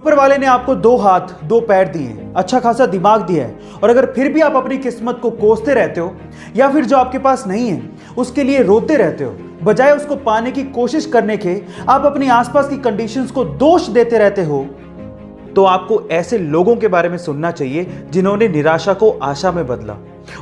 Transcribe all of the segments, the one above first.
ऊपर वाले ने आपको 2 हाथ 2 पैर दिए हैं, अच्छा खासा दिमाग दिया है, और अगर फिर भी आप अपनी किस्मत को कोसते रहते हो या फिर जो आपके पास नहीं है उसके लिए रोते रहते हो, बजाय उसको पाने की कोशिश करने के आप अपनी आसपास की कंडीशंस को दोष देते रहते हो, तो आपको ऐसे लोगों के बारे में सुनना चाहिए जिन्होंने निराशा को आशा में बदला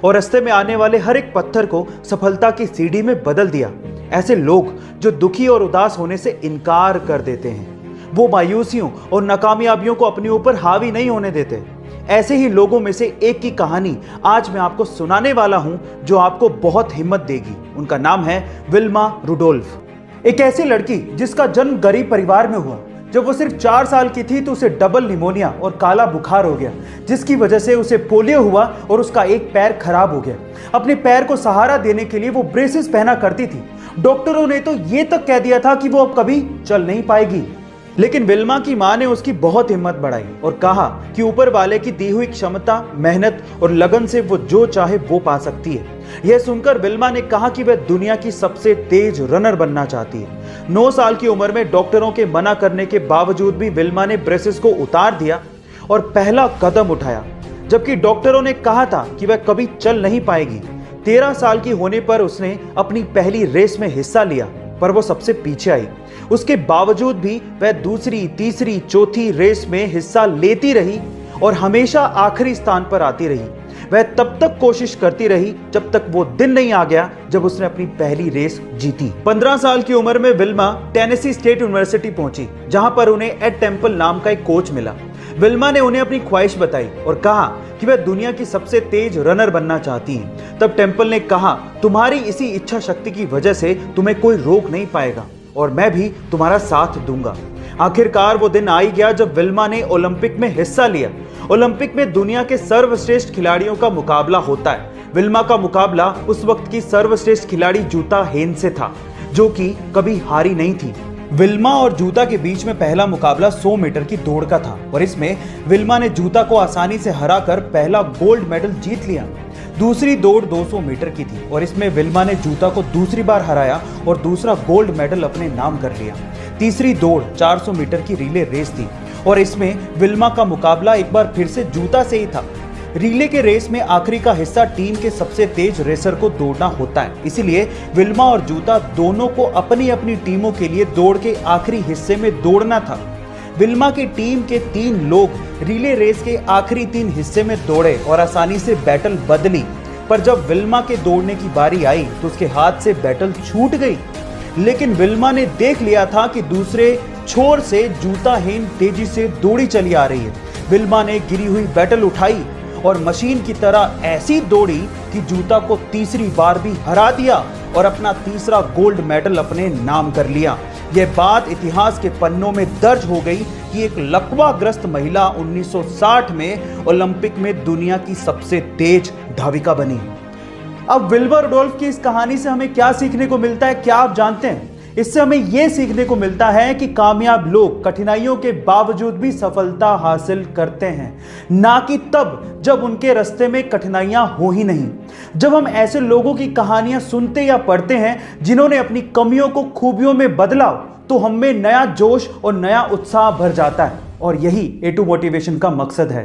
और रास्ते में आने वाले हर एक पत्थर को सफलता की सीढ़ी में बदल दिया। ऐसे लोग जो दुखी और उदास होने से इनकार कर देते हैं, वो मायूसियों और नाकामयाबियों को अपने ऊपर हावी नहीं होने देते। ऐसे ही लोगों में से एक की कहानी आज मैं आपको सुनाने वाला हूं जो आपको बहुत हिम्मत देगी। उनका नाम है विल्मा रुडोल्फ। एक ऐसी लड़की जिसका जन्म गरीब परिवार में हुआ। जब वो सिर्फ 4 साल की थी तो उसे डबल निमोनिया और काला बुखार हो गया, जिसकी वजह से उसे पोलियो हुआ और उसका एक पैर खराब हो गया। अपने पैर को सहारा देने के लिए वो ब्रेसेस पहना करती थी। डॉक्टरों ने तो ये तक कह दिया था कि वो अब कभी चल नहीं पाएगी, लेकिन विल्मा की मां ने उसकी बहुत हिम्मत बढ़ाई और कहा कि ऊपर वाले की दी हुई क्षमता, मेहनत और लगन से वो जो चाहे वो पा सकती है। यह सुनकर विल्मा ने कहा कि वह दुनिया की सबसे तेज रनर बनना चाहती है। 9 साल की उम्र में डॉक्टरों के मना करने के बावजूद भी विल्मा ने ब्रेसेस को उतार दिया और पहला कदम उठाया, जबकि डॉक्टरों ने कहा था कि वह कभी चल नहीं पाएगी। 13 साल की होने पर उसने अपनी पहली रेस में हिस्सा लिया, पर वो सबसे पीछे आई। उसके बावजूद भी वह दूसरी, तीसरी, चौथी रेस में हिस्सा लेती रही और हमेशा आखिरी स्थान पर आती रही। वह तब तक कोशिश करती रही जब तक वो दिन नहीं आ गया जब उसने अपनी पहली रेस जीती। 15 साल की उम्र में विल्मा टेनेसी स्टेट यूनिवर्सिटी पहुंची, जहां पर उन्हें एड टेम्पल नाम का एक कोच मिला। विल्मा ने उन्हें अपनी ख्वाहिश बताई और कहा कि वह दुनिया की सबसे तेज रनर बनना चाहती है। तब टेम्पल ने कहा, तुम्हारी इसी इच्छा शक्ति की वजह से तुम्हें कोई रोक नहीं पाएगा और मैं भी तुम्हारा साथ दूंगा। आखिरकार वो दिन आ ही गया जब विल्मा ने ओलंपिक में हिस्सा लिया। ओलंपिक में दुनिया के सर्वश्रेष्ठ खिलाड़ियों का मुकाबला होता है। विल्मा का मुकाबला उस वक्त की सर्वश्रेष्ठ खिलाड़ी जूता हेन से था, जो कि कभी हारी नहीं थी। विल्मा और जूता के बीच में पहला मुकाबला 100 मीटर की दौड़ का था और इसमें विल्मा ने जूता को आसानी से हराकर पहला गोल्ड मेडल जीत लिया। दूसरी दौड़ 200 मीटर की थी और इसमें विल्मा ने जूता को दूसरी बार हराया और दूसरा गोल्ड मेडल अपने नाम कर लिया। तीसरी दौड़ 400 मीटर की रिले रेस थी और इसमें विल्मा का मुकाबला एक बार फिर से जूता से ही था। रिले के रेस में आखिरी का हिस्सा टीम के सबसे तेज रेसर को दौड़ना होता है, इसीलिए विल्मा और जूता दोनों को अपनी अपनी टीमों के लिए दौड़ के आखिरी हिस्से में दौड़ना था। विल्मा की टीम के 3 लोग रिले रेस के आखिरी 3 हिस्से में दौड़े और आसानी से बैटल बदली, पर जब विल्मा के दौड़ने की बारी आई तो उसके हाथ से बैटल छूट गई। लेकिन विल्मा ने देख लिया था कि दूसरे छोर से जूता हेन तेजी से दौड़ी चली आ रही है। विल्मा ने गिरी हुई बैटल उठाई और मशीन की तरह ऐसी दौड़ी कि जूता को तीसरी बार भी हरा दिया और अपना तीसरा गोल्ड मेडल अपने नाम कर लिया। यह बात इतिहास के पन्नों में दर्ज हो गई कि एक लकवाग्रस्त महिला 1960 में ओलंपिक में दुनिया की सबसे तेज धाविका बनी। अब विल्मा रुडोल्फ की इस कहानी से हमें क्या सीखने को मिलता है, क्या आप जानते हैं? इससे हमें यह सीखने को मिलता है कि कामयाब लोग कठिनाइयों के बावजूद भी सफलता हासिल करते हैं, ना कि तब जब उनके रास्ते में कठिनाइयां हो ही नहीं। जब हम ऐसे लोगों की कहानियां सुनते या पढ़ते हैं जिन्होंने अपनी कमियों को खूबियों में बदला, तो हम में नया जोश और नया उत्साह भर जाता है और यही A2 मोटिवेशन का मकसद है।